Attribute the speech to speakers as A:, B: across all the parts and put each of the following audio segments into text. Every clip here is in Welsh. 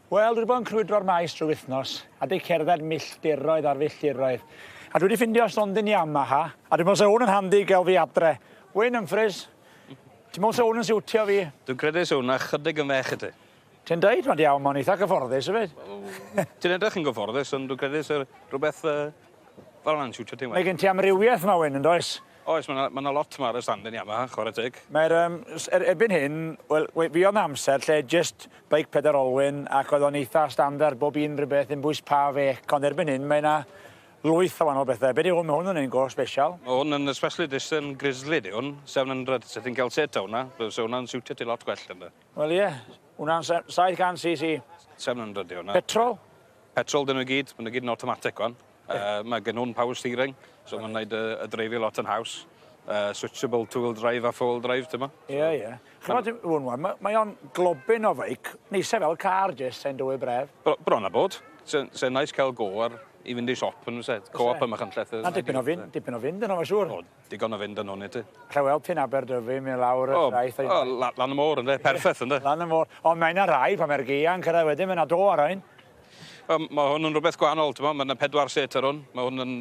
A: Wel, dwi wedi bod yn crwydro'r maes drwy wythnos, a di cerdded milltiroedd ar filltiroedd. A dwi wedi ffindio stondin Yamaha, a dwi'n meddwl se hwn yn handi i gael fi adre. Wyn Ymffrys, ti'n meddwl se hwn yn siwtio fi?
B: Dwi'n credu se hwnna chydig yn fech ydy.
A: Ti'n deud, mae'n iawn, mae'n eitha gyfforddus, hefyd.
B: Ti'n edrych yn gyfforddus, ond dwi'n credu se rhywbeth fel yna'n siwtio ti'n
A: Mae gen ti amrywiaeth yma, Wyn, yn does?
B: Oes, mae yna lot yma ar y stondin Yamaha, chwarae teg.
A: Mae'r, erbyn hyn, wel, fi o'n amser lle just beic peder olwyn ac oedd o'n eitha standard bob un rhywbeth yn bwys pa fec, ond erbyn hyn mae yna lwyth o wahanol bethau. Be di hwn? Mae hwn yn un go special.
B: Mae hwn yn especially edition Grizzly di hwn, 700, so ti'n cael set o hwnna, so hwnna'n siwtio ti lot gwell yna.
A: Wel ie, hwnna'n 700cc.
B: 700 di hwnna.
A: Petrol?
B: Petrol dyn nhw gyd, maen nhw gyd yn automatic wan. Mae gen nhw'n power steering, so mae'n gwneud y dreifio lot yn haws. Switchable two-wheel drive a four-wheel drive, ti'n ma?
A: Ie. Chymod hwn, mae o'n globyn o feic, neisau fel car jyst, sy'n dwy bref.
B: Bron a bod. Sy'n nais cael go ar i fynd i siop yn ymwneud. Co-op yma chanlleth.
A: Na dipyn o fynd yno, mae siŵr.
B: O, digon o fynd yn hwn i ti.
A: Lle weld ti'n Aberdyfi, mae'n lawr y traeth.
B: O, lan y môr ynddo, perffaith ynddo.
A: Lan y môr. Ond mae'n rai pan mae'r gian cyrraedd wedyn, mae'n do ar ein.
B: Mae hwn yn rhywbeth gwahanol, ti'n ma? Mae'n 4 set ar hwn. Mae hwn yn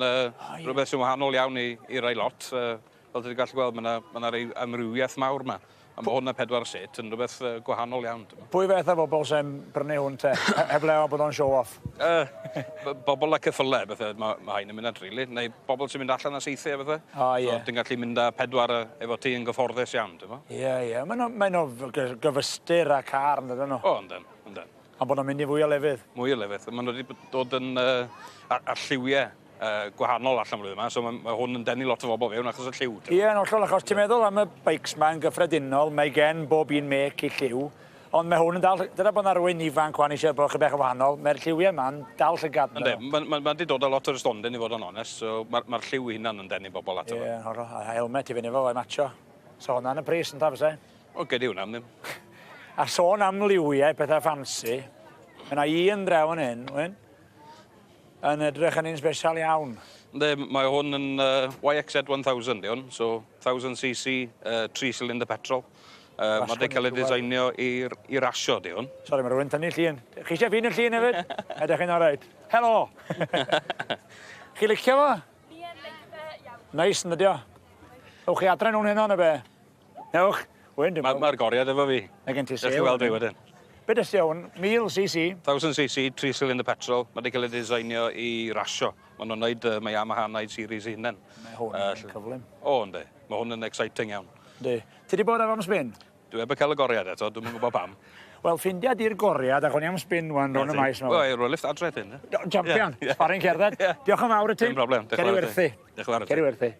B: rhywbeth sy'n wahanol iawn i rai lot. Fel ti wedi gallu gweld, mae yna rei amrywiaeth mawr yma. A mae hwn yn 4 set yn rhywbeth gwahanol iawn.
A: Pwy fath o bobl sy'n brynu hwn te? Heb leo bod o'n show-off?
B: Bobl ac effyle, bethau, mae hain yn mynd at rili. Neu bobl sy'n mynd allan â seithiau, bethau.
A: O, ie.
B: So, ti'n gallu mynd â 4 efo ti yn gyfforddus iawn, ti'n ma?
A: Ie. Mae nhw gyfystyr a car yn dydyn nhw.
B: O, yndyn.
A: A bod nhw'n mynd i fwy o lefydd.
B: Mwy o lefydd. Maen nhw wedi dod yn ar lliwiau gwahanol allan flwyddyn yma, so mae hwn yn denu lot o bobl fewn achos y lliw.
A: Ie, yn hollol, achos ti'n meddwl am y bikes ma'n gyffredinol, mae gen bob un mec i lliw, ond mae hwn yn dal, dyna bod yna rhywun ifanc wan eisiau bod chydig o wahanol, mae'r lliwiau ma'n dal llygad.
B: Mae wedi dod â lot o'r stondin i fod yn onest, so mae'r lliw hunan yn denu bobl ato.
A: Ie, yn hollol, a helmet i fyny fo, o'i matcho. So hwnna'n y pris yn ta fysa?
B: O, gedi hwnna am ddim.
A: A sôn am liwiau, pethau ffansi, yna un drew yn hyn, Wyn, yn edrych yn un special iawn.
B: Mae hwn yn YXZ 1000 di hwn, so 1000cc 3-cylinder petrol. Mae wedi cael ei ddiseinio i rasio di hwn.
A: Sori, mae rhywun tynnu llun. Chi eisiau fi'n y llun hefyd? Edrych yn o'r Helo! Chi licio fo?
C: I'n licio iawn.
A: Neis yn ydi o. Ewch chi adre nhw'n hynny yn y be? Ewch. Wyn,
B: Mae'r goriad efo fi.
A: Mae gen ti
B: Ydych chi weld fi wedyn.
A: Be dysdi hwn? 1000cc?
B: 1000cc, 3-cylinder petrol. Mae wedi cael ei ddiseinio i rasio. Mae nhw'n neud, mae Yamaha yn neud series i hunain.
A: Mae hwn yn cyflym.
B: O, ynddi. Mae hwn yn exciting iawn.
A: Di. Ti di bod am spin?
B: Dwi heb cael y goriad eto, dwi'n gwybod pam.
A: Wel, ffindia di'r goriad ac o'n i am spin wan rhwng y maes yma.
B: Wel, rwy'n lift adre hyn.
A: Champion, sparring cerdded. Diolch yn fawr y ti.
B: Dim problem.
A: Ceri werthu.
B: Diolch yn fawr.
A: Ceri werthu.